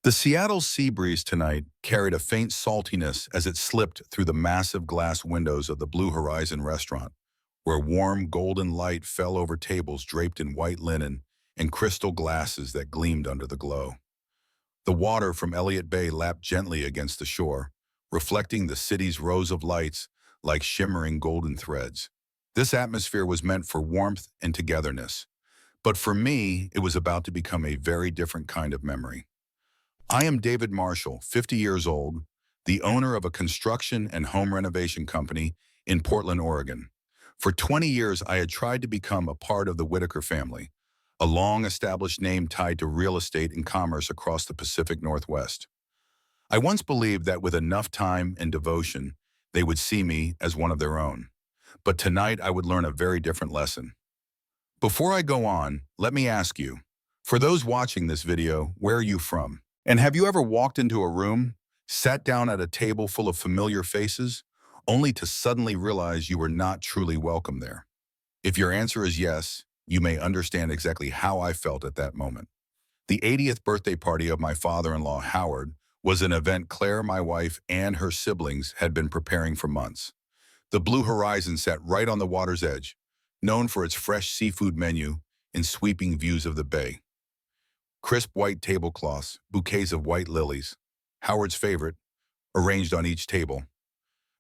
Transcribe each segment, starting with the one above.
The Seattle sea breeze tonight carried a faint saltiness as it slipped through the massive glass windows of the Blue Horizon restaurant, where warm golden light fell over tables draped in white linen and crystal glasses that gleamed under the glow. The water from Elliott Bay lapped gently against the shore, reflecting the city's rows of lights like shimmering golden threads. This atmosphere was meant for warmth and togetherness, but for me, it was about to become a very different kind of memory. I am David Marshall, 50 years old, the owner of a construction and home renovation company in Portland, Oregon. For 20 years, I had tried to become a part of the Whitaker family, a long-established name tied to real estate and commerce across the Pacific Northwest. I once believed that with enough time and devotion, they would see me as one of their own. But tonight, I would learn a very different lesson. Before I go on, let me ask you, for those watching this video, where are you from? And have you ever walked into a room, sat down at a table full of familiar faces, only to suddenly realize you were not truly welcome there? If your answer is yes, you may understand exactly how I felt at that moment. The 80th birthday party of my father-in-law, Howard, was an event Claire, my wife, and her siblings had been preparing for months. The Blue Horizon sat right on the water's edge, known for its fresh seafood menu and sweeping views of the bay. Crisp white tablecloths, bouquets of white lilies, Howard's favorite, arranged on each table.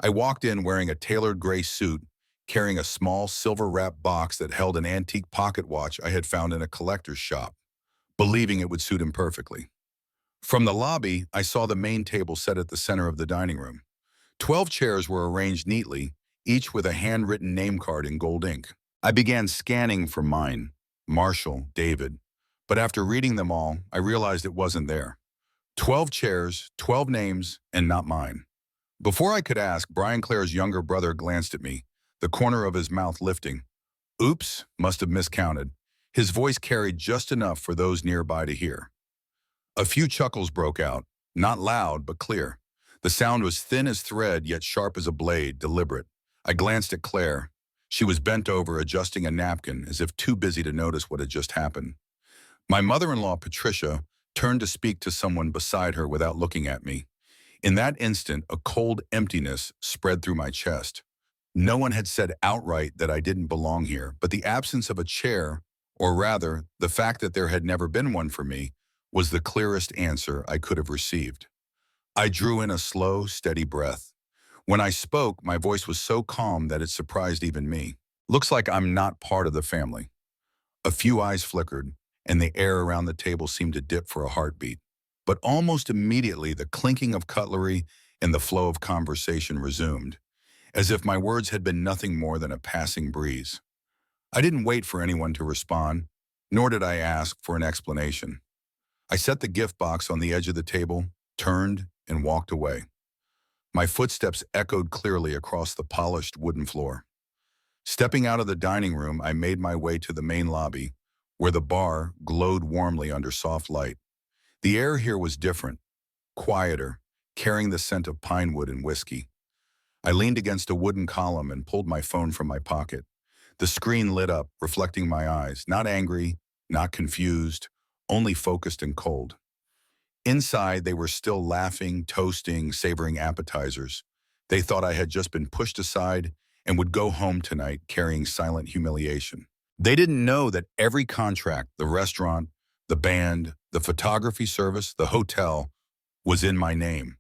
I walked in wearing a tailored gray suit, carrying a small silver-wrapped box that held an antique pocket watch I had found in a collector's shop, believing it would suit him perfectly. From the lobby, I saw the main table set at the center of the dining room. 12 chairs were arranged neatly, each with a handwritten name card in gold ink. I began scanning for mine, Marshall, David, but after reading them all, I realized it wasn't there. 12 chairs, 12 names, and not mine. Before I could ask, Brian Clare's younger brother glanced at me, the corner of his mouth lifting. Oops, must have miscounted. His voice carried just enough for those nearby to hear. A few chuckles broke out, not loud but clear. The sound was thin as thread, yet sharp as a blade, deliberate. I glanced at Claire. She was bent over, adjusting a napkin, as if too busy to notice what had just happened. My mother-in-law, Patricia, turned to speak to someone beside her without looking at me. In that instant, a cold emptiness spread through my chest. No one had said outright that I didn't belong here, but the absence of a chair, or rather, the fact that there had never been one for me, was the clearest answer I could have received. I drew in a slow, steady breath. When I spoke, my voice was so calm that it surprised even me. Looks like I'm not part of the family. A few eyes flickered, and the air around the table seemed to dip for a heartbeat. But almost immediately, the clinking of cutlery and the flow of conversation resumed, as if my words had been nothing more than a passing breeze. I didn't wait for anyone to respond, nor did I ask for an explanation. I set the gift box on the edge of the table, turned, and walked away. My footsteps echoed clearly across the polished wooden floor. Stepping out of the dining room, I made my way to the main lobby, where the bar glowed warmly under soft light. The air here was different, quieter, carrying the scent of pine wood and whiskey. I leaned against a wooden column and pulled my phone from my pocket. The screen lit up, reflecting my eyes, not angry, not confused, only focused and cold. Inside, they were still laughing, toasting, savoring appetizers. They thought I had just been pushed aside and would go home tonight carrying silent humiliation. They didn't know that every contract, the restaurant, the band, the photography service, the hotel, was in my name.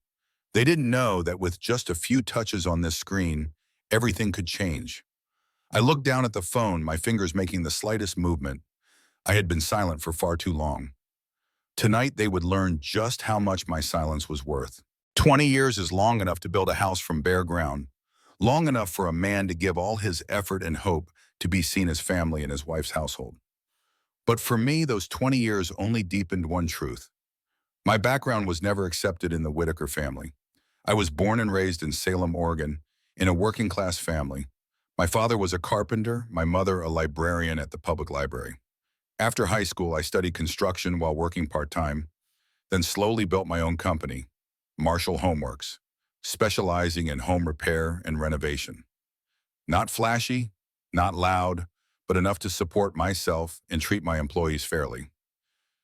They didn't know that with just a few touches on this screen, everything could change. I looked down at the phone, my fingers making the slightest movement. I had been silent for far too long. Tonight, they would learn just how much my silence was worth. 20 years is long enough to build a house from bare ground, long enough for a man to give all his effort and hope to be seen as family in his wife's household. But for me, those 20 years only deepened one truth. My background was never accepted in the Whitaker family. I was born and raised in Salem, Oregon, in a working-class family. My father was a carpenter, my mother a librarian at the public library. After high school, I studied construction while working part-time, then slowly built my own company, Marshall Homeworks, specializing in home repair and renovation. Not flashy, not loud, but enough to support myself and treat my employees fairly.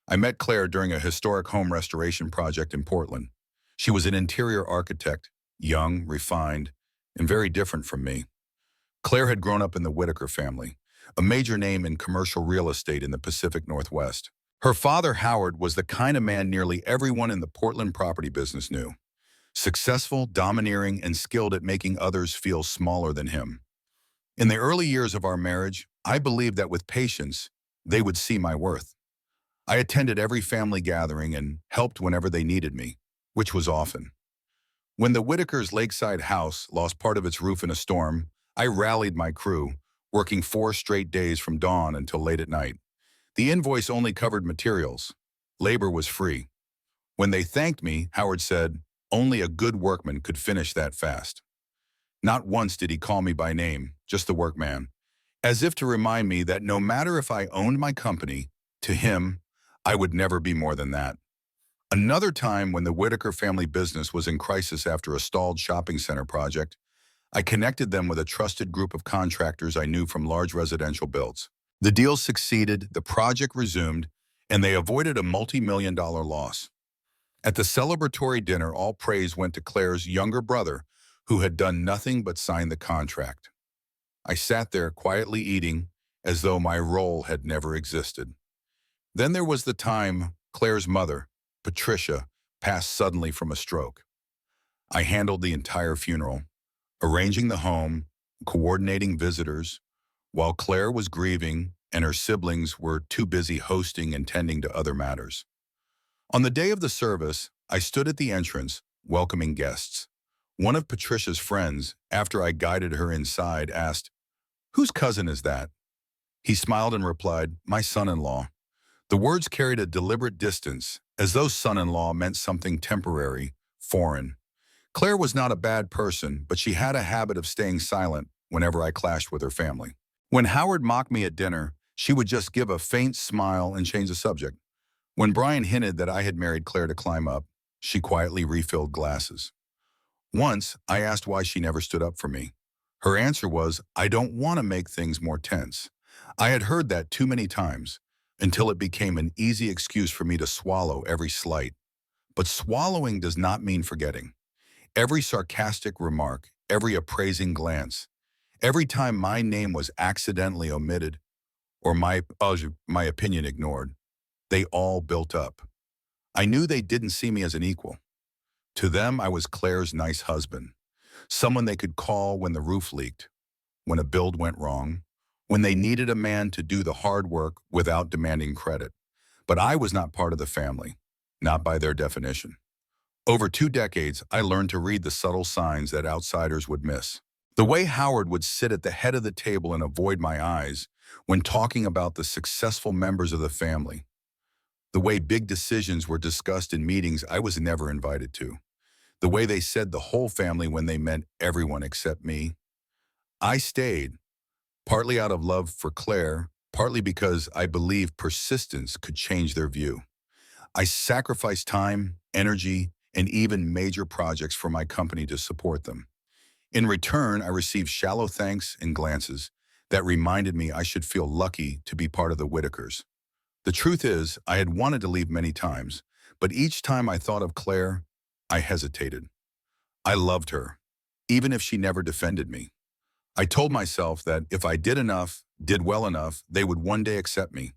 I met Claire during a historic home restoration project in Portland. She was an interior architect, young, refined, and very different from me. Claire had grown up in the Whitaker family, a major name in commercial real estate in the Pacific Northwest. Her father, Howard, was the kind of man nearly everyone in the Portland property business knew. Successful, domineering, and skilled at making others feel smaller than him. In the early years of our marriage, I believed that with patience, they would see my worth. I attended every family gathering and helped whenever they needed me, which was often. When the Whitakers' lakeside house lost part of its roof in a storm, I rallied my crew, working 4 straight days from dawn until late at night. The invoice only covered materials. Labor was free. When they thanked me, Howard said, only a good workman could finish that fast. Not once did he call me by name, just the workman, as if to remind me that no matter if I owned my company, to him, I would never be more than that. Another time when the Whitaker family business was in crisis after a stalled shopping center project, I connected them with a trusted group of contractors I knew from large residential builds. The deal succeeded, the project resumed, and they avoided a multi-million-dollar loss. At the celebratory dinner, all praise went to Claire's younger brother, who had done nothing but sign the contract. I sat there quietly eating, as though my role had never existed. Then there was the time Claire's mother, Patricia, passed suddenly from a stroke. I handled the entire funeral, arranging the home, coordinating visitors, while Claire was grieving and her siblings were too busy hosting and tending to other matters. On the day of the service, I stood at the entrance, welcoming guests. One of Patricia's friends, after I guided her inside, asked, "Whose cousin is that?" He smiled and replied, "My son-in-law." The words carried a deliberate distance, as though son-in-law meant something temporary, foreign. Claire was not a bad person, but she had a habit of staying silent whenever I clashed with her family. When Howard mocked me at dinner, she would just give a faint smile and change the subject. When Brian hinted that I had married Claire to climb up, she quietly refilled glasses. Once, I asked why she never stood up for me. Her answer was, "I don't want to make things more tense." I had heard that too many times, until it became an easy excuse for me to swallow every slight. But swallowing does not mean forgetting. Every sarcastic remark, every appraising glance, every time my name was accidentally omitted or my opinion ignored, they all built up. I knew they didn't see me as an equal. To them, I was Claire's nice husband, someone they could call when the roof leaked, when a build went wrong, when they needed a man to do the hard work without demanding credit. But I was not part of the family, not by their definition. Over 2 decades, I learned to read the subtle signs that outsiders would miss. The way Howard would sit at the head of the table and avoid my eyes when talking about the successful members of the family. The way big decisions were discussed in meetings I was never invited to. The way they said the whole family when they meant everyone except me. I stayed, partly out of love for Claire, partly because I believed persistence could change their view. I sacrificed time, energy, and even major projects for my company to support them. In return, I received shallow thanks and glances that reminded me I should feel lucky to be part of the Whitakers. The truth is, I had wanted to leave many times, but each time I thought of Claire, I hesitated. I loved her, even if she never defended me. I told myself that if I did enough, did well enough, they would one day accept me.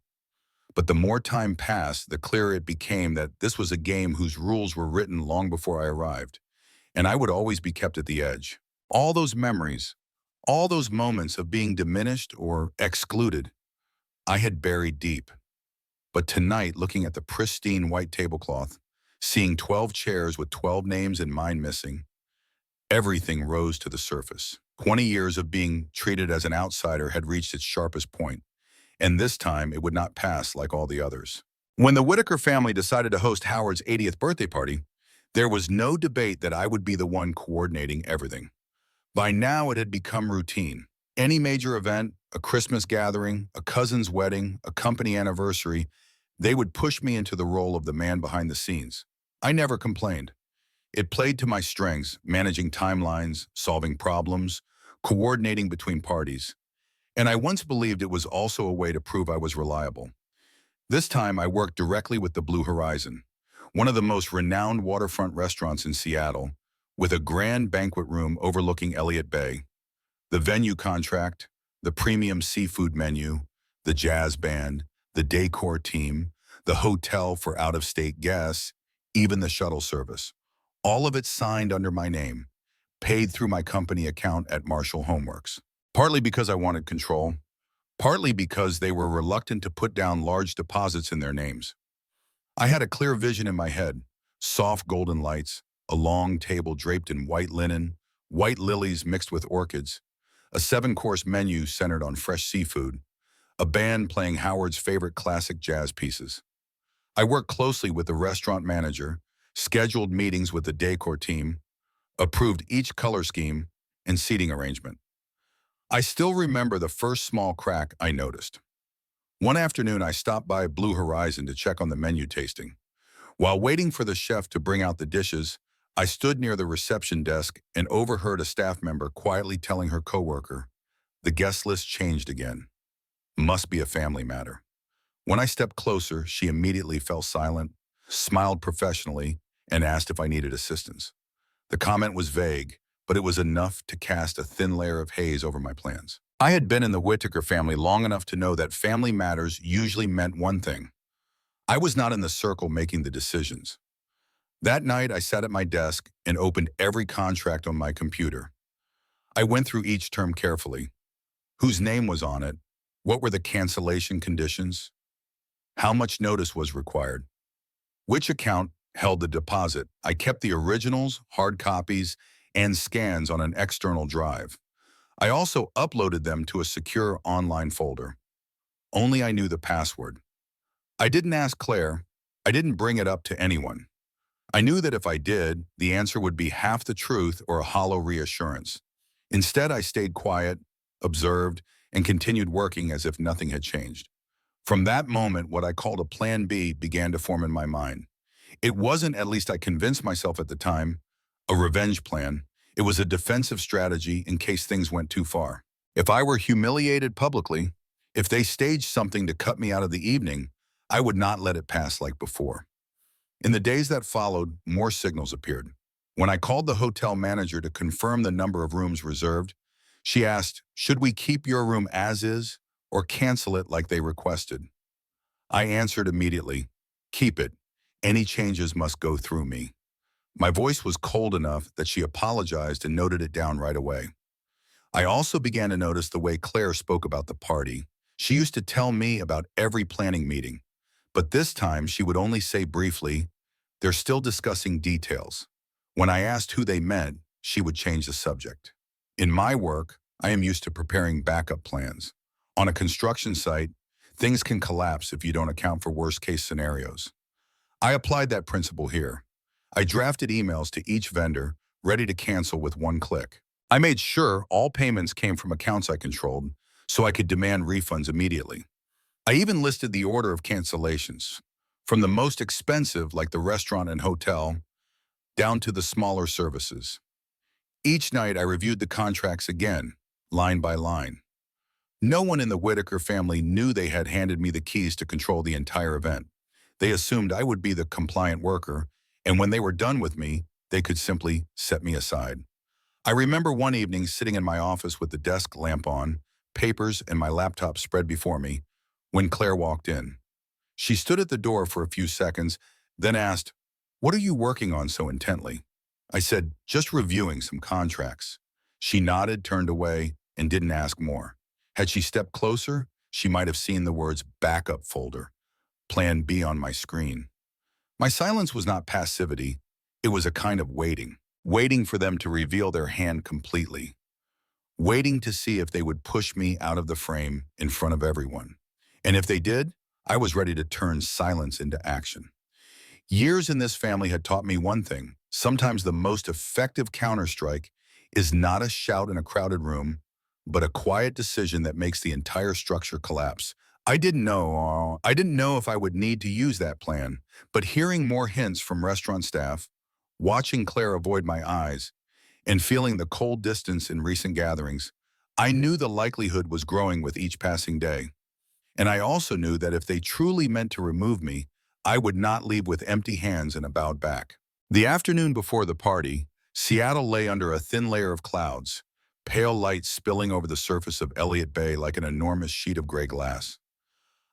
But the more time passed, the clearer it became that this was a game whose rules were written long before I arrived, and I would always be kept at the edge. All those memories, all those moments of being diminished or excluded, I had buried deep. But tonight, looking at the pristine white tablecloth, seeing 12 chairs with 12 names and mine missing, everything rose to the surface. 20 years of being treated as an outsider had reached its sharpest point, and this time it would not pass like all the others. When the Whitaker family decided to host Howard's 80th birthday party, there was no debate that I would be the one coordinating everything. By now, it had become routine. Any major event, a Christmas gathering, a cousin's wedding, a company anniversary, they would push me into the role of the man behind the scenes. I never complained. It played to my strengths, managing timelines, solving problems, coordinating between parties. And I once believed it was also a way to prove I was reliable. This time, I worked directly with the Blue Horizon, one of the most renowned waterfront restaurants in Seattle, with a grand banquet room overlooking Elliott Bay. The venue contract, the premium seafood menu, the jazz band, the decor team, the hotel for out-of-state guests, even the shuttle service. All of it signed under my name, paid through my company account at Marshall Homeworks. Partly because I wanted control, partly because they were reluctant to put down large deposits in their names. I had a clear vision in my head: soft golden lights, a long table draped in white linen, white lilies mixed with orchids, a 7-course menu centered on fresh seafood, a band playing Howard's favorite classic jazz pieces. I worked closely with the restaurant manager, scheduled meetings with the decor team, approved each color scheme and seating arrangement. I still remember the first small crack I noticed. One afternoon, I stopped by Blue Horizon to check on the menu tasting. While waiting for the chef to bring out the dishes, I stood near the reception desk and overheard a staff member quietly telling her coworker, "The guest list changed again. Must be a family matter." When I stepped closer, she immediately fell silent, smiled professionally, and asked if I needed assistance. The comment was vague, but it was enough to cast a thin layer of haze over my plans. I had been in the Whittaker family long enough to know that family matters usually meant one thing: I was not in the circle making the decisions. That night, I sat at my desk and opened every contract on my computer. I went through each term carefully. Whose name was on it? What were the cancellation conditions? How much notice was required? Which account held the deposit? I kept the originals, hard copies, and scans on an external drive. I also uploaded them to a secure online folder. Only I knew the password. I didn't ask Claire. I didn't bring it up to anyone. I knew that if I did, the answer would be half the truth or a hollow reassurance. Instead, I stayed quiet, observed, and continued working as if nothing had changed. From that moment, what I called a plan B began to form in my mind. It wasn't, at least I convinced myself at the time, a revenge plan. It was a defensive strategy in case things went too far. If I were humiliated publicly, if they staged something to cut me out of the evening, I would not let it pass like before. In the days that followed, more signals appeared. When I called the hotel manager to confirm the number of rooms reserved, she asked, "Should we keep your room as is or cancel it like they requested?" I answered immediately, "Keep it. Any changes must go through me." My voice was cold enough that she apologized and noted it down right away. I also began to notice the way Claire spoke about the party. She used to tell me about every planning meeting, but this time she would only say briefly, "They're still discussing details." When I asked who they meant, she would change the subject. In my work, I am used to preparing backup plans. On a construction site, things can collapse if you don't account for worst-case scenarios. I applied that principle here. I drafted emails to each vendor, ready to cancel with one click. I made sure all payments came from accounts I controlled, so I could demand refunds immediately. I even listed the order of cancellations, from the most expensive, like the restaurant and hotel, down to the smaller services. Each night, I reviewed the contracts again, line by line. No one in the Whittaker family knew they had handed me the keys to control the entire event. They assumed I would be the compliant worker, and when they were done with me, they could simply set me aside. I remember one evening sitting in my office with the desk lamp on, papers and my laptop spread before me, when Claire walked in. She stood at the door for a few seconds, then asked, "What are you working on so intently?" I said, "Just reviewing some contracts." She nodded, turned away, and didn't ask more. Had she stepped closer, she might have seen the words "backup folder," Plan B on my screen. My silence was not passivity. It was a kind of waiting for them to reveal their hand completely, waiting to see if they would push me out of the frame in front of everyone. And if they did, I was ready to turn silence into action. Years in this family had taught me one thing: sometimes the most effective counterstrike is not a shout in a crowded room, but a quiet decision that makes the entire structure collapse. I didn't know if I would need to use that plan, but hearing more hints from restaurant staff, watching Claire avoid my eyes, and feeling the cold distance in recent gatherings, I knew the likelihood was growing with each passing day. And I also knew that if they truly meant to remove me, I would not leave with empty hands and a bowed back. The afternoon before the party, Seattle lay under a thin layer of clouds, pale light spilling over the surface of Elliott Bay like an enormous sheet of gray glass.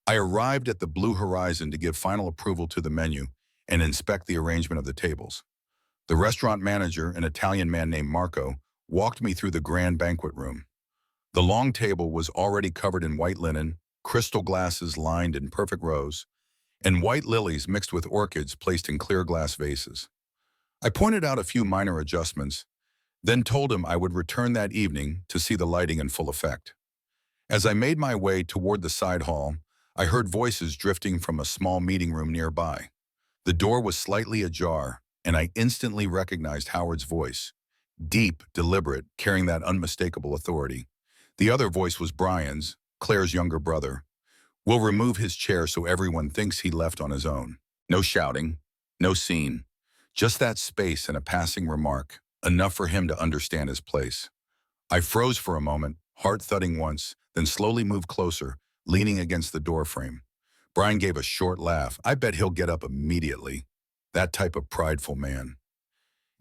I arrived at the Blue Horizon to give final approval to the menu and inspect the arrangement of the tables. The restaurant manager, an Italian man named Marco, walked me through the grand banquet room. The long table was already covered in white linen, crystal glasses lined in perfect rows, and white lilies mixed with orchids placed in clear glass vases. I pointed out a few minor adjustments, then told him I would return that evening to see the lighting in full effect. As I made my way toward the side hall, I heard voices drifting from a small meeting room nearby. The door was slightly ajar, and I instantly recognized Howard's voice, deep, deliberate, carrying that unmistakable authority. The other voice was Brian's, Claire's younger brother. "We'll remove his chair so everyone thinks he left on his own." No shouting, no scene, just that space and a passing remark, enough for him to understand his place. I froze for a moment, heart thudding once, then slowly moved closer, leaning against the doorframe. Brian gave a short laugh. "I bet he'll get up immediately." That type of prideful man.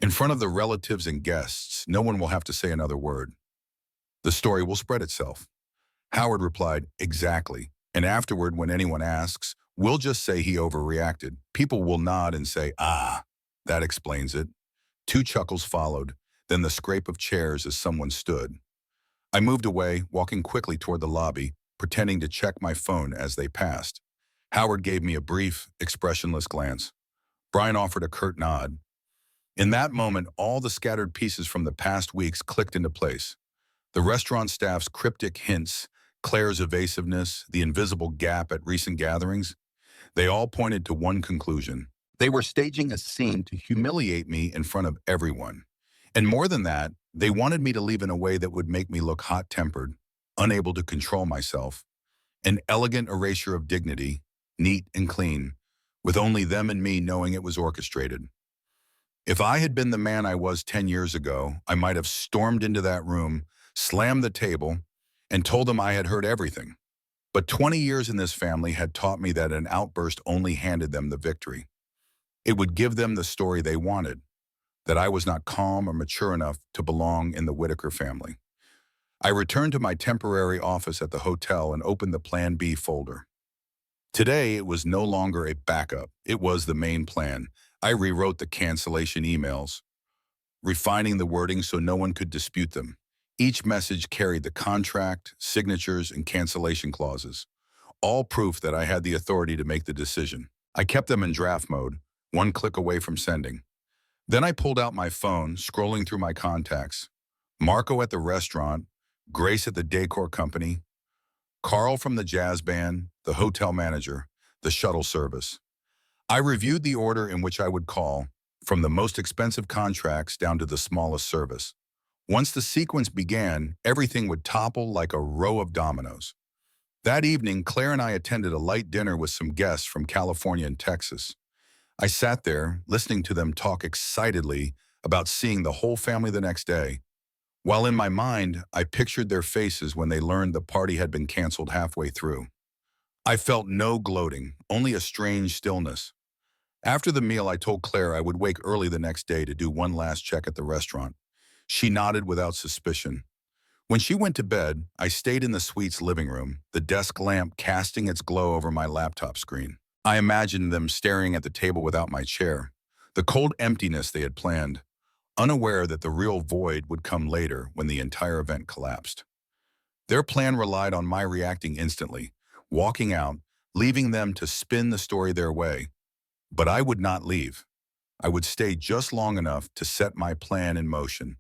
In front of the relatives and guests, no one will have to say another word. The story will spread itself. Howard replied, "Exactly. And afterward, when anyone asks, we'll just say he overreacted. People will nod and say, 'Ah, that explains it.'" Two chuckles followed, then the scrape of chairs as someone stood. I moved away, walking quickly toward the lobby, pretending to check my phone as they passed. Howard gave me a brief, expressionless glance. Brian offered a curt nod. In that moment, all the scattered pieces from the past weeks clicked into place. The restaurant staff's cryptic hints, Claire's evasiveness, the invisible gap at recent gatherings, they all pointed to one conclusion. They were staging a scene to humiliate me in front of everyone. And more than that, they wanted me to leave in a way that would make me look hot-tempered, unable to control myself. An elegant erasure of dignity, neat and clean, with only them and me knowing it was orchestrated. If I had been the man I was 10 years ago, I might have stormed into that room, slammed the table, and told them I had heard everything. But 20 years in this family had taught me that an outburst only handed them the victory. It would give them the story they wanted, that I was not calm or mature enough to belong in the Whitaker family. I returned to my temporary office at the hotel and opened the Plan B folder. Today, it was no longer a backup. It was the main plan. I rewrote the cancellation emails, refining the wording so no one could dispute them. Each message carried the contract, signatures, and cancellation clauses, all proof that I had the authority to make the decision. I kept them in draft mode, one click away from sending. Then I pulled out my phone, scrolling through my contacts. Marco at the restaurant, Grace at the decor company, Carl from the jazz band, the hotel manager, the shuttle service. I reviewed the order in which I would call, from the most expensive contracts down to the smallest service. Once the sequence began, everything would topple like a row of dominoes. That evening, Claire and I attended a light dinner with some guests from California and Texas. I sat there, listening to them talk excitedly about seeing the whole family the next day, while in my mind, I pictured their faces when they learned the party had been canceled halfway through. I felt no gloating, only a strange stillness. After the meal, I told Claire I would wake early the next day to do one last check at the restaurant. She nodded without suspicion. When she went to bed, I stayed in the suite's living room, the desk lamp casting its glow over my laptop screen. I imagined them staring at the table without my chair, the cold emptiness they had planned, unaware that the real void would come later when the entire event collapsed. Their plan relied on my reacting instantly, walking out, leaving them to spin the story their way. But I would not leave. I would stay just long enough to set my plan in motion,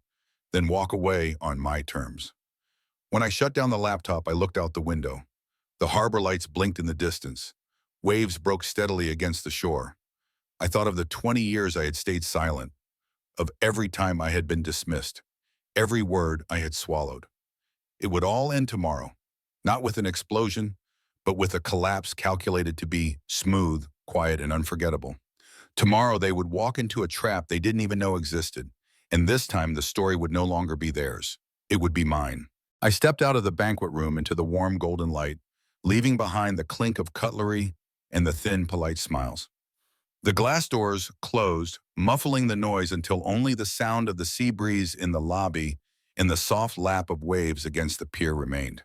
then walk away on my terms. When I shut down the laptop, I looked out the window. The harbor lights blinked in the distance. Waves broke steadily against the shore. I thought of the 20 years I had stayed silent, of every time I had been dismissed, every word I had swallowed. It would all end tomorrow, not with an explosion, but with a collapse calculated to be smooth, quiet, and unforgettable. Tomorrow they would walk into a trap they didn't even know existed, and this time the story would no longer be theirs. It would be mine. I stepped out of the banquet room into the warm golden light, leaving behind the clink of cutlery and the thin, polite smiles. The glass doors closed, muffling the noise until only the sound of the sea breeze in the lobby and the soft lap of waves against the pier remained.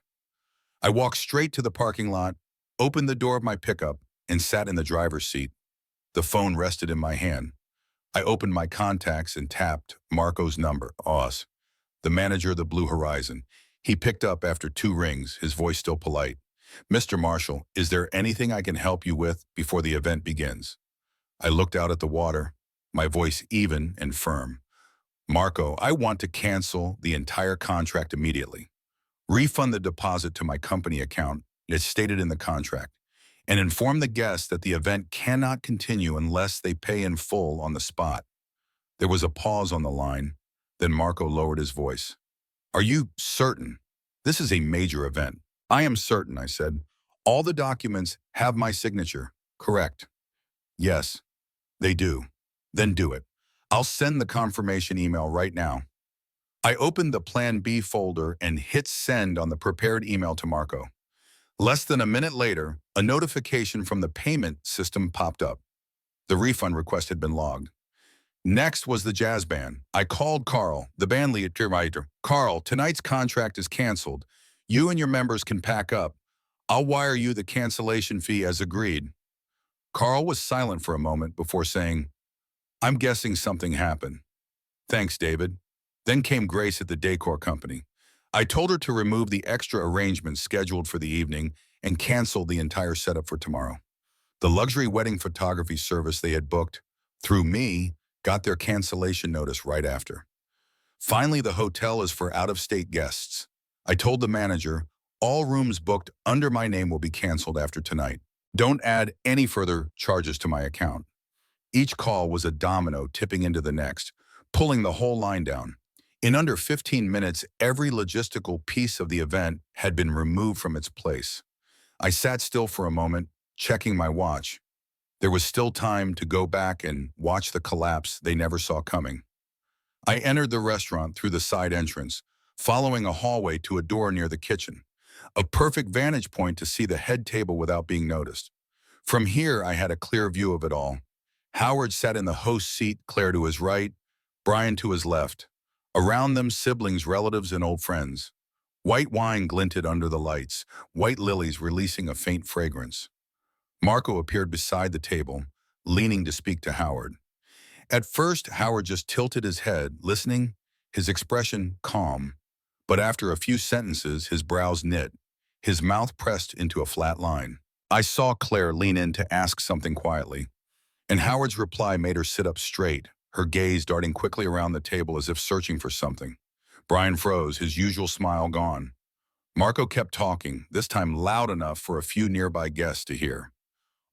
I walked straight to the parking lot, opened the door of my pickup, and sat in the driver's seat. The phone rested in my hand. I opened my contacts and tapped Marco's number, Oz, the manager of the Blue Horizon. He picked up after 2 rings, his voice still polite. "Mr. Marshall, is there anything I can help you with before the event begins?" I looked out at the water, my voice even and firm. "Marco, I want to cancel the entire contract immediately. Refund the deposit to my company account, as stated in the contract, and inform the guests that the event cannot continue unless they pay in full on the spot." There was a pause on the line, then Marco lowered his voice. "Are you certain? This is a major event." "I am certain," I said. "All the documents have my signature." "Correct." "Yes, they do." "Then do it. I'll send the confirmation email right now." I opened the Plan B folder and hit send on the prepared email to Marco. Less than a minute later, a notification from the payment system popped up. The refund request had been logged. Next was the jazz band. I called Carl, the band leader. "Carl, tonight's contract is canceled. You and your members can pack up. I'll wire you the cancellation fee as agreed." Carl was silent for a moment before saying, "I'm guessing something happened." "Thanks, David." Then came Grace at the decor company. I told her to remove the extra arrangements scheduled for the evening and cancel the entire setup for tomorrow. The luxury wedding photography service they had booked, through me, got their cancellation notice right after. Finally, the hotel is for out-of-state guests. I told the manager, all rooms booked under my name will be canceled after tonight. Don't add any further charges to my account. Each call was a domino tipping into the next, pulling the whole line down. In under 15 minutes, every logistical piece of the event had been removed from its place. I sat still for a moment, checking my watch. There was still time to go back and watch the collapse they never saw coming. I entered the restaurant through the side entrance, following a hallway to a door near the kitchen, a perfect vantage point to see the head table without being noticed. From here, I had a clear view of it all. Howard sat in the host's seat, Claire to his right, Brian to his left. Around them, siblings, relatives, and old friends. White wine glinted under the lights, white lilies releasing a faint fragrance. Marco appeared beside the table, leaning to speak to Howard. At first, Howard just tilted his head, listening, his expression calm. But after a few sentences, his brows knit, his mouth pressed into a flat line. I saw Claire lean in to ask something quietly, and Howard's reply made her sit up straight, her gaze darting quickly around the table as if searching for something. Brian froze, his usual smile gone. Marco kept talking, this time loud enough for a few nearby guests to hear.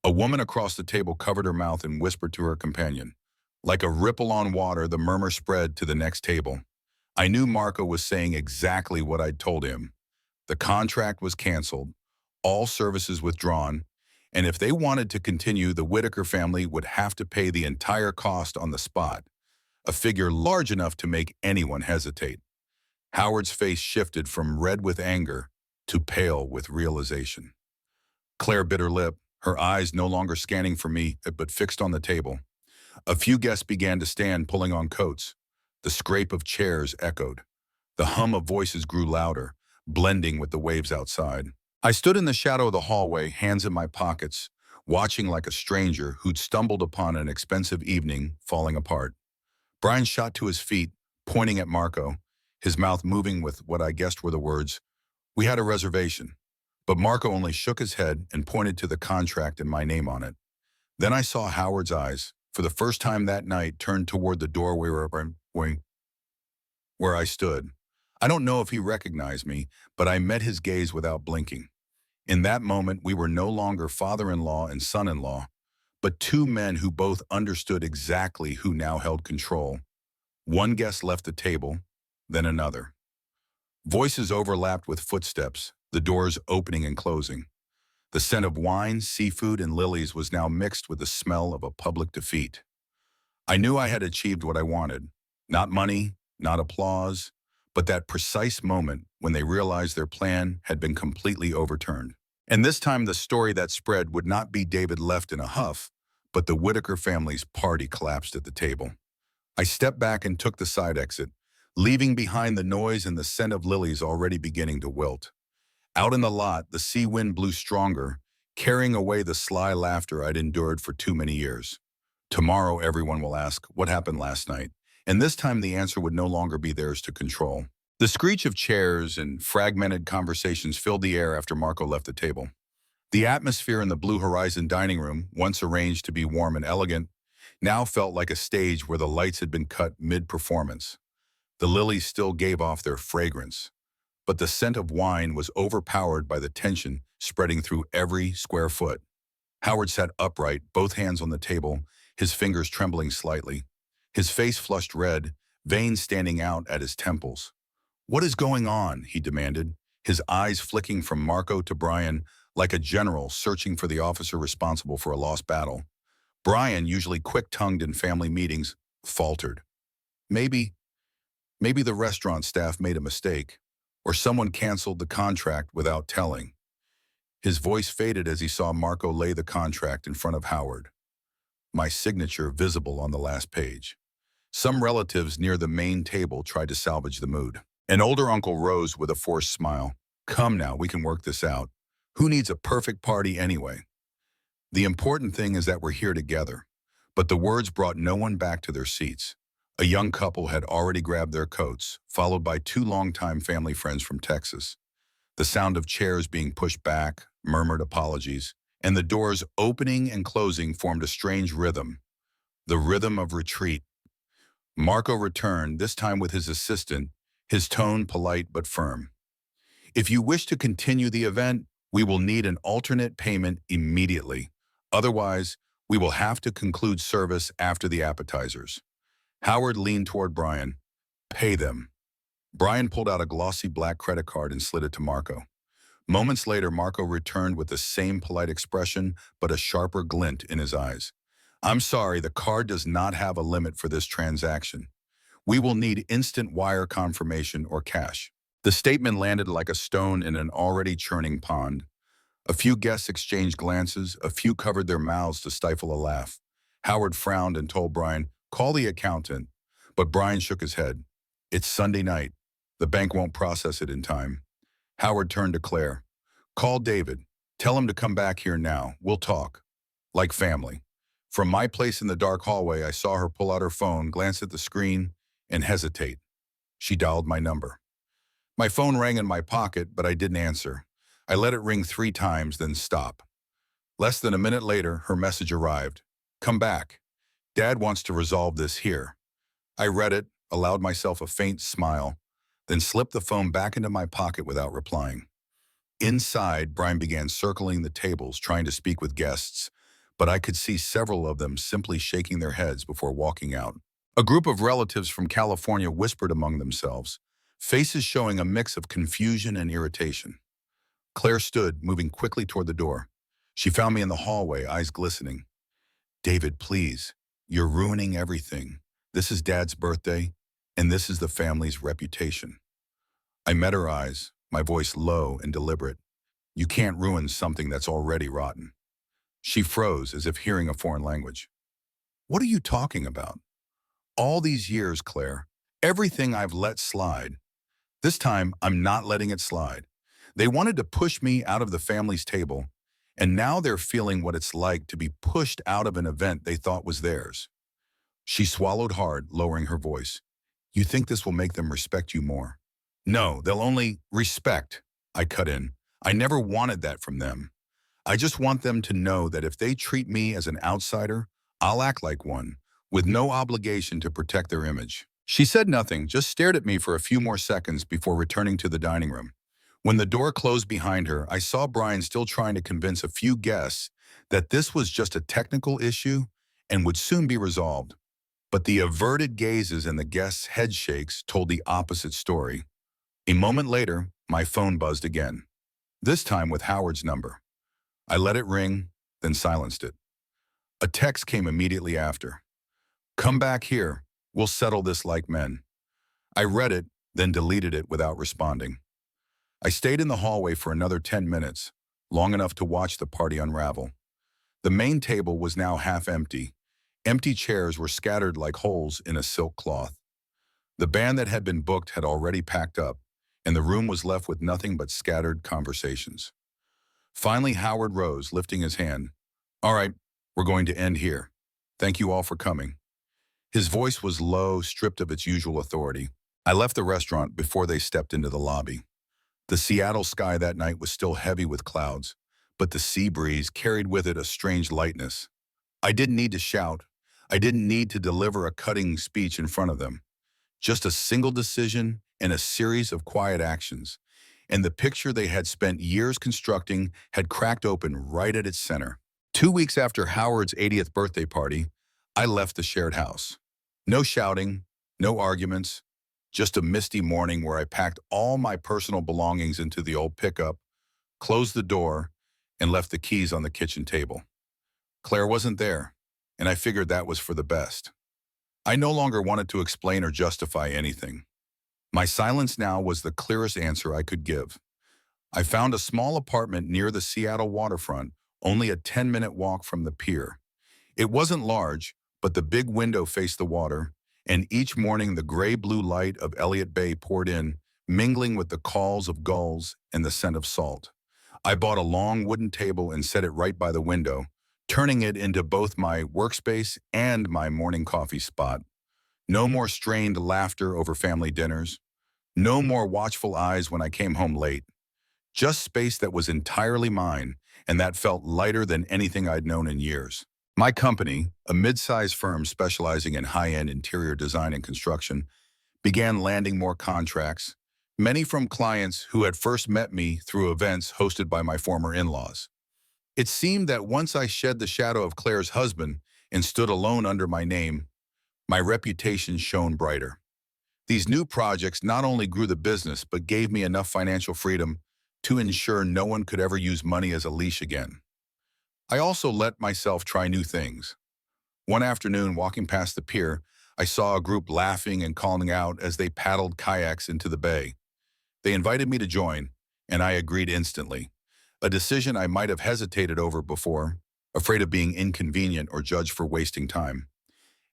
A woman across the table covered her mouth and whispered to her companion. Like a ripple on water, the murmur spread to the next table. I knew Marco was saying exactly what I'd told him. The contract was canceled, all services withdrawn, and if they wanted to continue, the Whitaker family would have to pay the entire cost on the spot, a figure large enough to make anyone hesitate. Howard's face shifted from red with anger to pale with realization. Claire bit her lip, her eyes no longer scanning for me, but fixed on the table. A few guests began to stand, pulling on coats. The scrape of chairs echoed. The hum of voices grew louder, blending with the waves outside. I stood in the shadow of the hallway, hands in my pockets, watching like a stranger who'd stumbled upon an expensive evening falling apart. Brian shot to his feet, pointing at Marco, his mouth moving with what I guessed were the words, "We had a reservation." But Marco only shook his head and pointed to the contract and my name on it. Then I saw Howard's eyes, for the first time that night, turned toward the doorway where I stood. I don't know if he recognized me, but I met his gaze without blinking. In that moment, we were no longer father-in-law and son-in-law, but two men who both understood exactly who now held control. One guest left the table, then another. Voices overlapped with footsteps, the doors opening and closing. The scent of wine, seafood, and lilies was now mixed with the smell of a public defeat. I knew I had achieved what I wanted. Not money, not applause, but that precise moment when they realized their plan had been completely overturned. And this time the story that spread would not be David left in a huff, but the Whitaker family's party collapsed at the table. I stepped back and took the side exit, leaving behind the noise and the scent of lilies already beginning to wilt. Out in the lot, the sea wind blew stronger, carrying away the sly laughter I'd endured for too many years. Tomorrow everyone will ask, what happened last night? And this time the answer would no longer be theirs to control. The screech of chairs and fragmented conversations filled the air after Marco left the table. The atmosphere in the Blue Horizon dining room, once arranged to be warm and elegant, now felt like a stage where the lights had been cut mid-performance. The lilies still gave off their fragrance, but the scent of wine was overpowered by the tension spreading through every square foot. Howard sat upright, both hands on the table, his fingers trembling slightly. His face flushed red, veins standing out at his temples. "What is going on?" he demanded, his eyes flicking from Marco to Brian like a general searching for the officer responsible for a lost battle. Brian, usually quick-tongued in family meetings, faltered. Maybe the restaurant staff made a mistake, or someone canceled the contract without telling. His voice faded as he saw Marco lay the contract in front of Howard, my signature visible on the last page. Some relatives near the main table tried to salvage the mood. An older uncle rose with a forced smile. "Come now, we can work this out. Who needs a perfect party anyway? The important thing is that we're here together." But the words brought no one back to their seats. A young couple had already grabbed their coats, followed by two longtime family friends from Texas. The sound of chairs being pushed back, murmured apologies, and the doors opening and closing formed a strange rhythm, the rhythm of retreat. Marco returned, this time with his assistant, his tone polite but firm. "If you wish to continue the event, we will need an alternate payment immediately. Otherwise, we will have to conclude service after the appetizers." Howard leaned toward Brian. "Pay them." Brian pulled out a glossy black credit card and slid it to Marco. Moments later, Marco returned with the same polite expression, but a sharper glint in his eyes. "I'm sorry, the card does not have a limit for this transaction. We will need instant wire confirmation or cash." The statement landed like a stone in an already churning pond. A few guests exchanged glances, a few covered their mouths to stifle a laugh. Howard frowned and told Brian, "Call the accountant." But Brian shook his head. "It's Sunday night. The bank won't process it in time." Howard turned to Claire. "Call David. Tell him to come back here now. We'll talk. Like family." From my place in the dark hallway, I saw her pull out her phone, glance at the screen, and hesitate. She dialed my number. My phone rang in my pocket, but I didn't answer. I let it ring 3 times, then stop. Less than a minute later, her message arrived. "Come back. Dad wants to resolve this here." I read it, allowed myself a faint smile, then slipped the phone back into my pocket without replying. Inside, Brian began circling the tables, trying to speak with guests, but I could see several of them simply shaking their heads before walking out. A group of relatives from California whispered among themselves, faces showing a mix of confusion and irritation. Claire stood, moving quickly toward the door. She found me in the hallway, eyes glistening. "David, please. You're ruining everything. This is Dad's birthday, and this is the family's reputation." I met her eyes, my voice low and deliberate. "You can't ruin something that's already rotten." She froze as if hearing a foreign language. "What are you talking about?" "All these years, Claire. Everything I've let slide. This time, I'm not letting it slide. They wanted to push me out of the family's table, and now they're feeling what it's like to be pushed out of an event they thought was theirs." She swallowed hard, lowering her voice. "You think this will make them respect you more?" "No, they'll only respect," I cut in. "I never wanted that from them. I just want them to know that if they treat me as an outsider, I'll act like one, with no obligation to protect their image." She said nothing, just stared at me for a few more seconds before returning to the dining room. When the door closed behind her, I saw Brian still trying to convince a few guests that this was just a technical issue and would soon be resolved. But the averted gazes and the guests' head shakes told the opposite story. A moment later, my phone buzzed again, this time with Howard's number. I let it ring, then silenced it. A text came immediately after. "Come back here. We'll settle this like men." I read it, then deleted it without responding. I stayed in the hallway for another 10 minutes, long enough to watch the party unravel. The main table was now half empty. Empty chairs were scattered like holes in a silk cloth. The band that had been booked had already packed up, and the room was left with nothing but scattered conversations. Finally, Howard rose, lifting his hand. "All right, we're going to end here. Thank you all for coming." His voice was low, stripped of its usual authority. I left the restaurant before they stepped into the lobby. The Seattle sky that night was still heavy with clouds, but the sea breeze carried with it a strange lightness. I didn't need to shout. I didn't need to deliver a cutting speech in front of them. Just a single decision and a series of quiet actions. And the picture they had spent years constructing had cracked open right at its center. 2 weeks after Howard's 80th birthday party, I left the shared house. No shouting, no arguments, just a misty morning where I packed all my personal belongings into the old pickup, closed the door, and left the keys on the kitchen table. Claire wasn't there, and I figured that was for the best. I no longer wanted to explain or justify anything. My silence now was the clearest answer I could give. I found a small apartment near the Seattle waterfront, only a 10-minute walk from the pier. It wasn't large, but the big window faced the water, and each morning the gray-blue light of Elliott Bay poured in, mingling with the calls of gulls and the scent of salt. I bought a long wooden table and set it right by the window, turning it into both my workspace and my morning coffee spot. No more strained laughter over family dinners. No more watchful eyes when I came home late. Just space that was entirely mine, and that felt lighter than anything I'd known in years. My company, a mid-sized firm specializing in high-end interior design and construction, began landing more contracts, many from clients who had first met me through events hosted by my former in-laws. It seemed that once I shed the shadow of Claire's husband and stood alone under my name, my reputation shone brighter. These new projects not only grew the business, but gave me enough financial freedom to ensure no one could ever use money as a leash again. I also let myself try new things. One afternoon, walking past the pier, I saw a group laughing and calling out as they paddled kayaks into the bay. They invited me to join, and I agreed instantly, a decision I might have hesitated over before, afraid of being inconvenient or judged for wasting time.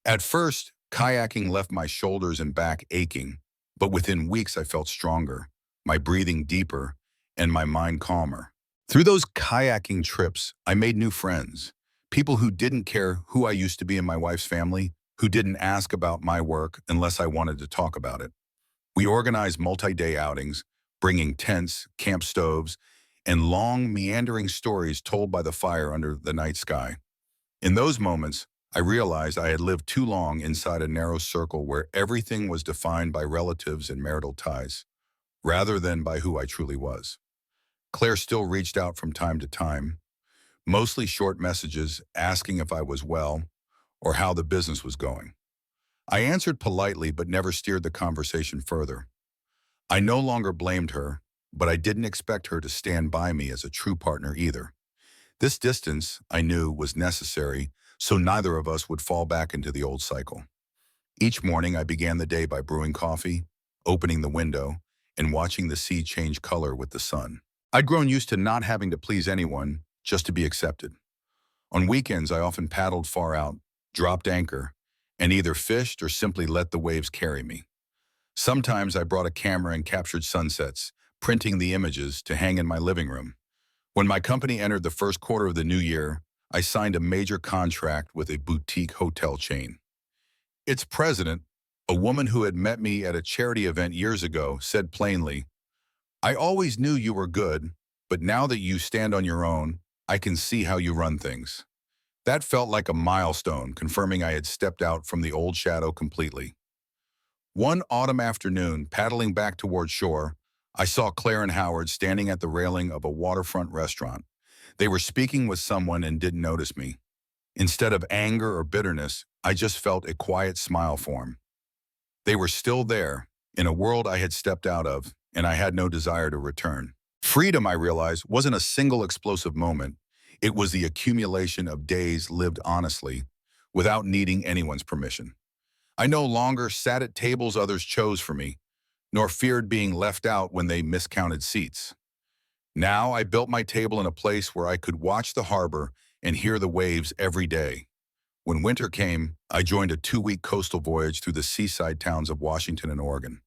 At first, kayaking left my shoulders and back aching, but within weeks I felt stronger, my breathing deeper, and my mind calmer. Through those kayaking trips, I made new friends, people who didn't care who I used to be in my wife's family, who didn't ask about my work unless I wanted to talk about it. We organized multi-day outings, bringing tents, camp stoves, and long, meandering stories told by the fire under the night sky. In those moments, I realized I had lived too long inside a narrow circle where everything was defined by relatives and marital ties, rather than by who I truly was. Claire still reached out from time to time, mostly short messages asking if I was well or how the business was going. I answered politely but never steered the conversation further. I no longer blamed her, but I didn't expect her to stand by me as a true partner either. This distance, I knew, was necessary so neither of us would fall back into the old cycle. Each morning I began the day by brewing coffee, opening the window, and watching the sea change color with the sun. I'd grown used to not having to please anyone, just to be accepted. On weekends, I often paddled far out, dropped anchor, and either fished or simply let the waves carry me. Sometimes I brought a camera and captured sunsets, printing the images to hang in my living room. When my company entered the first quarter of the new year, I signed a major contract with a boutique hotel chain. Its president, a woman who had met me at a charity event years ago, said plainly, "I always knew you were good, but now that you stand on your own, I can see how you run things." That felt like a milestone, confirming I had stepped out from the old shadow completely. One autumn afternoon, paddling back toward shore, I saw Claire and Howard standing at the railing of a waterfront restaurant. They were speaking with someone and didn't notice me. Instead of anger or bitterness, I just felt a quiet smile form. They were still there, in a world I had stepped out of, and I had no desire to return. Freedom, I realized, wasn't a single explosive moment. It was the accumulation of days lived honestly, without needing anyone's permission. I no longer sat at tables others chose for me, nor feared being left out when they miscounted seats. Now I built my table in a place where I could watch the harbor and hear the waves every day. When winter came, I joined a 2-week coastal voyage through the seaside towns of Washington and Oregon.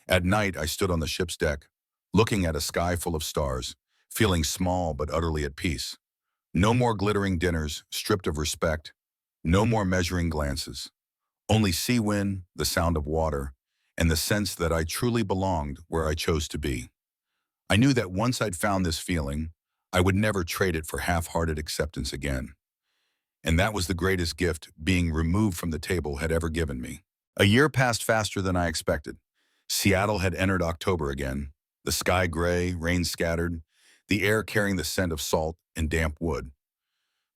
At night, I stood on the ship's deck, looking at a sky full of stars, feeling small but utterly at peace. No more glittering dinners, stripped of respect. No more measuring glances. Only sea wind, the sound of water, and the sense that I truly belonged where I chose to be. I knew that once I'd found this feeling, I would never trade it for half-hearted acceptance again. And that was the greatest gift being removed from the table had ever given me. A year passed faster than I expected. Seattle had entered October again, the sky gray, rain scattered, the air carrying the scent of salt and damp wood.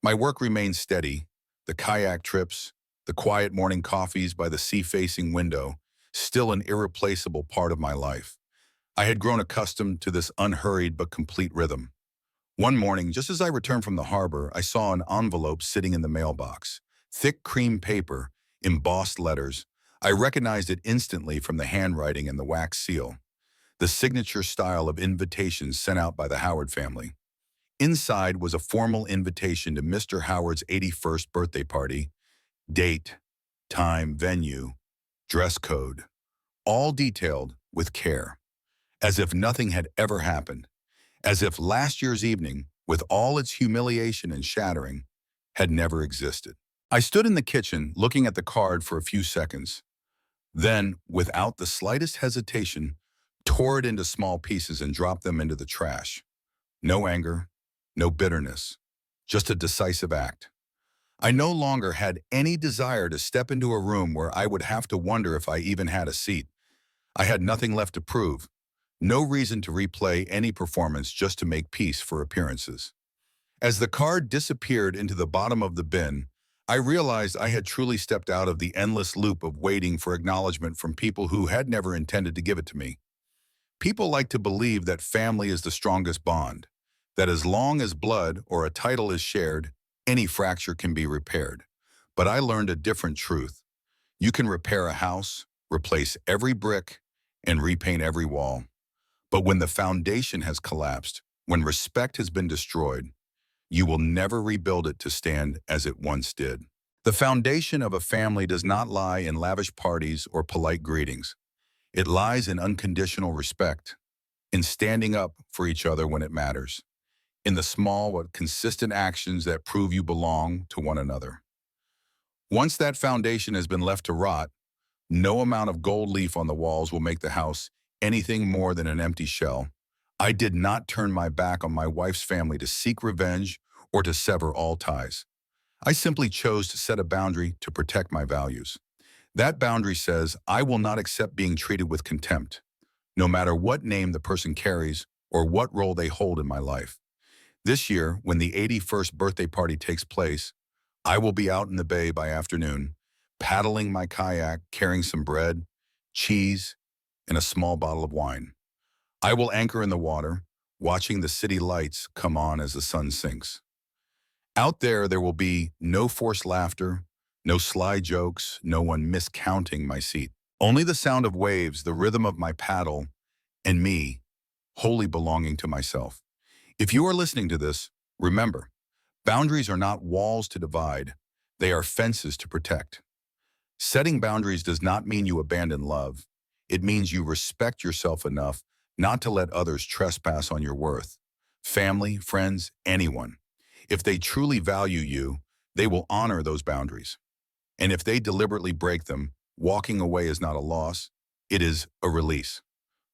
My work remained steady, the kayak trips, the quiet morning coffees by the sea-facing window, still an irreplaceable part of my life. I had grown accustomed to this unhurried but complete rhythm. One morning, just as I returned from the harbor, I saw an envelope sitting in the mailbox. Thick cream paper, embossed letters. I recognized it instantly from the handwriting and the wax seal, the signature style of invitations sent out by the Howard family. Inside was a formal invitation to Mr. Howard's 81st birthday party, date, time, venue, dress code, all detailed with care, as if nothing had ever happened, as if last year's evening, with all its humiliation and shattering, had never existed. I stood in the kitchen looking at the card for a few seconds, then, without the slightest hesitation, tore it into small pieces and dropped them into the trash. No anger, no bitterness, just a decisive act. I no longer had any desire to step into a room where I would have to wonder if I even had a seat. I had nothing left to prove, no reason to replay any performance just to make peace for appearances. As the card disappeared into the bottom of the bin, I realized I had truly stepped out of the endless loop of waiting for acknowledgement from people who had never intended to give it to me. People like to believe that family is the strongest bond, that as long as blood or a title is shared, any fracture can be repaired. But I learned a different truth. You can repair a house, replace every brick, and repaint every wall. But when the foundation has collapsed, when respect has been destroyed, you will never rebuild it to stand as it once did. The foundation of a family does not lie in lavish parties or polite greetings. It lies in unconditional respect, in standing up for each other when it matters, in the small but consistent actions that prove you belong to one another. Once that foundation has been left to rot, no amount of gold leaf on the walls will make the house anything more than an empty shell. I did not turn my back on my wife's family to seek revenge or to sever all ties. I simply chose to set a boundary to protect my values. That boundary says I will not accept being treated with contempt, no matter what name the person carries or what role they hold in my life. This year, when the 81st birthday party takes place, I will be out in the bay by afternoon, paddling my kayak, carrying some bread, cheese, and a small bottle of wine. I will anchor in the water, watching the city lights come on as the sun sinks. Out there will be no forced laughter, no sly jokes, no one miscounting my seat. Only the sound of waves, the rhythm of my paddle, and me, wholly belonging to myself. If you are listening to this, remember, boundaries are not walls to divide, they are fences to protect. Setting boundaries does not mean you abandon love. It means you respect yourself enough not to let others trespass on your worth. Family, friends, anyone. If they truly value you, they will honor those boundaries. And if they deliberately break them, walking away is not a loss, it is a release.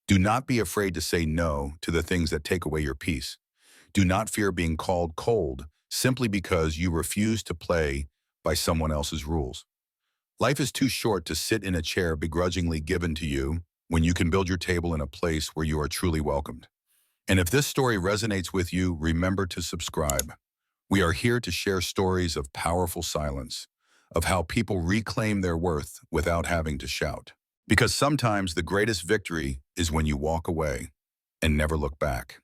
Do not be afraid to say no to the things that take away your peace. Do not fear being called cold simply because you refuse to play by someone else's rules. Life is too short to sit in a chair begrudgingly given to you when you can build your table in a place where you are truly welcomed. And if this story resonates with you, remember to subscribe. We are here to share stories of powerful silence, of how people reclaim their worth without having to shout. Because sometimes the greatest victory is when you walk away and never look back.